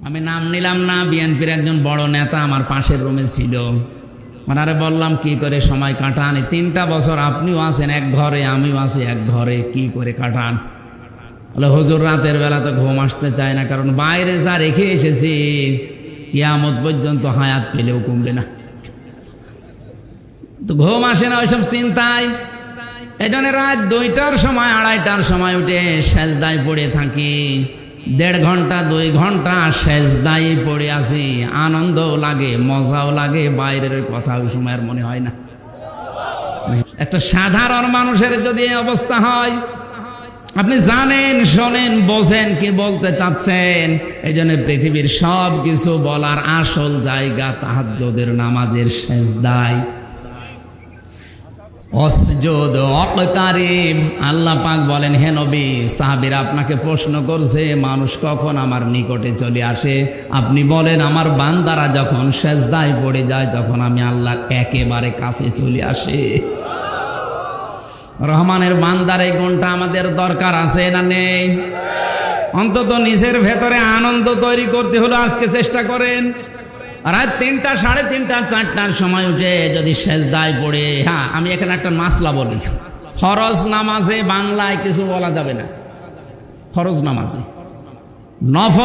আমি নাম নিলাম না, বিএনপির একজন বড় নেতা আমার পাশের রুমে ছিল। ওনারে বললাম কি করে সময় কাটান, 3টা বছর আপনিও আছেন এক ঘরে, আমিও আছি এক ঘরে, কি করে কাটান? বলে হুজুর রাতের বেলা তো ঘুম আসতে চায় না, কারণ বাইরে যা রেখে এসেছি কিয়ামত পর্যন্ত হায়াত পেলেও কমবে না, তো ঘুম আসে না ওইসব চিন্তায়। এই জন্য রাত 2টার সময় 2:30টার সময় উঠে সেজদায় পড়ে থাকি, 1.5 ঘন্টা 2 ঘন্টা সেজদায় পড়ে আসি। আনন্দও লাগে, মজাও লাগে, বাইরের কথা ওই সময় আর মনে হয় না। একটা সাধারণ মানুষের যদি এই অবস্থা হয়, আপনি জানেন, শোনেন, বোঝেন কি বলতে চাচ্ছেন। এই জন্য পৃথিবীর সব কিছু বলার আসল জায়গা তাহাজ্জুদের নামাজের সেজদায়। অসজুদ ওয়াকতারিব, আল্লাহ পাক বলেন, হে নবী, সাহাবীরা আপনাকে প্রশ্ন করছে মানুষ কখন আমার নিকটে চলে আসে, আপনি বলেন আমার বান্দারা যখন সেজদায় পড়ে যায় তখন আমি আল্লাহর একেবারে কাছে চলে আসে। রহমানের বান্দার এই গুণটা আমাদের দরকার আছে না নেই? অন্তত নিজের ভেতরে আনন্দ তৈরি করতে হলো আজকে চেষ্টা করেন। রাত 3টা, 3:30, 4টার সময় উঠে যদি সেজদায় পড়ে, হ্যাঁ আমি এখানে একটা মাসলা বলি, ফরজ নামাজে বাংলায় কিছু বলা যাবে না। ফরজ নামাজে, নফল